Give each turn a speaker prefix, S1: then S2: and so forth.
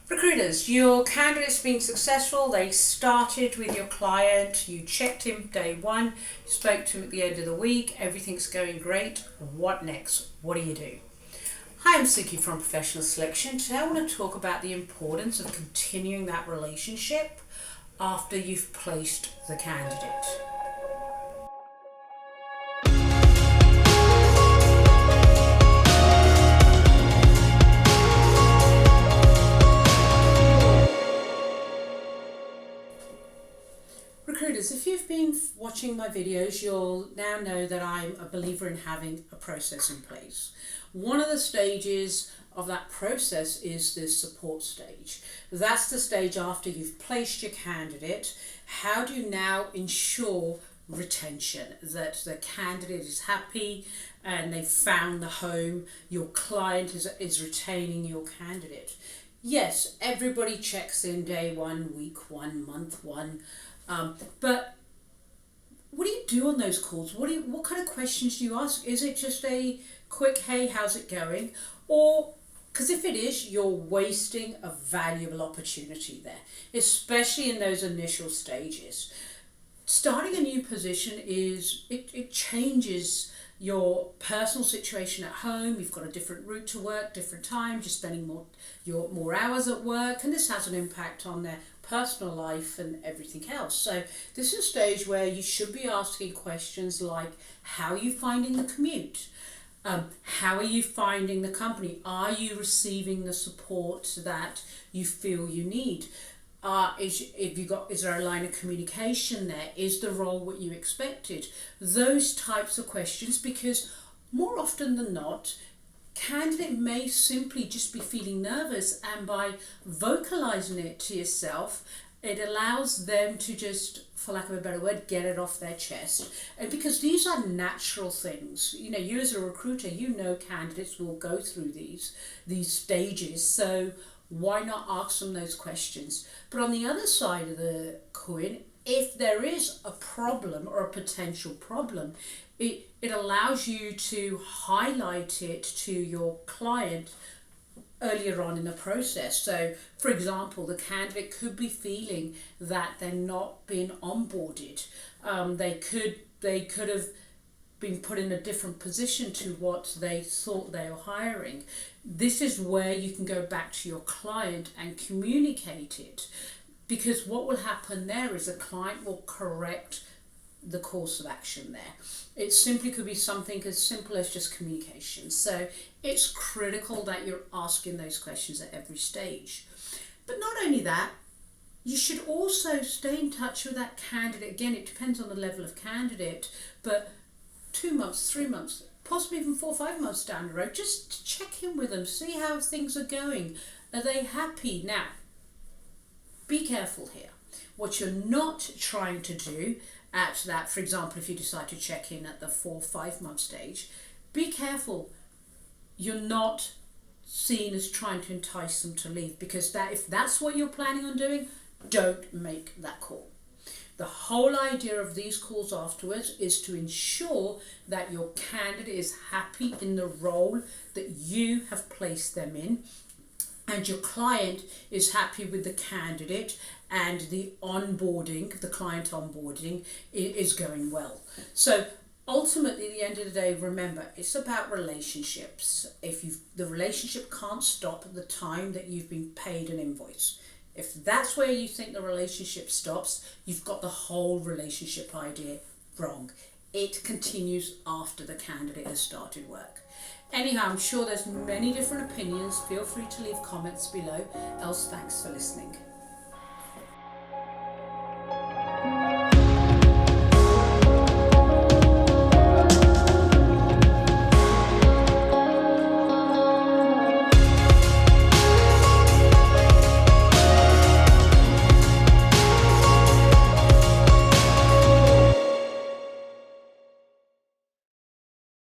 S1: Recruiters, your candidate's been successful. They started with your client, you checked him day one, you spoke to him at the end of the week, everything's going great. What next? What do you do? Hi, I'm Suky from Professional Selection. Today I want to talk about the importance of continuing that relationship after you've placed the candidate. Recruiters, if you've been watching my videos, you'll now know that I'm a believer in having a process in place. One of the stages of that process is the support stage. That's the stage after you've placed your candidate. How do you now ensure retention, that the candidate is happy and they've found the home, your client is retaining your candidate? Yes, everybody checks in day one, week one, month one. But what do you do on those calls? What kind of questions do you ask? Is it just a quick, hey, how's it going? Or, because if it is, you're wasting a valuable opportunity there, especially in those initial stages. Starting a new position it changes your personal situation at home. You've got a different route to work, different time, you're spending more hours at work, and this has an impact on their personal life and everything else. So this is a stage where you should be asking questions like, how are you finding the commute? How are you finding the company? Are you receiving the support that you feel you need? Is there a line of communication there? Is the role what you expected? Those types of questions, because more often than not, candidate may simply just be feeling nervous, and by vocalizing it to yourself, it allows them to just, for lack of a better word, get it off their chest. And because these are natural things, you as a recruiter, candidates will go through these stages, so why not ask them those questions? But on the other side of the coin, if there is a problem or a potential problem, it allows you to highlight it to your client earlier on in the process. So, for example, the candidate could be feeling that they're not being onboarded. They could have been put in a different position to what they thought they were hiring. This is where you can go back to your client and communicate it, because what will happen there is the client will correct the course of action there. It simply could be something as simple as just communication. So it's critical that you're asking those questions at every stage. But not only that, you should also stay in touch with that candidate. Again, it depends on the level of candidate, but 2 months, 3 months, possibly even 4 or 5 months down the road, just check in with them, see how things are going. Are they happy? Now, be careful here. What you're not trying to do at that, for example, if you decide to check in at the 4 or 5 month stage, be careful. You're not seen as trying to entice them to leave, because if that's what you're planning on doing, don't make that call. The whole idea of these calls afterwards is to ensure that your candidate is happy in the role that you have placed them in, and your client is happy with the candidate, and the client onboarding is going well. So ultimately, at the end of the day, remember, it's about relationships. The relationship can't stop at the time that you've been paid an invoice. If that's where you think the relationship stops, you've got the whole relationship idea wrong. It continues after the candidate has started work. Anyhow, I'm sure there's many different opinions. Feel free to leave comments below. Else, thanks for listening.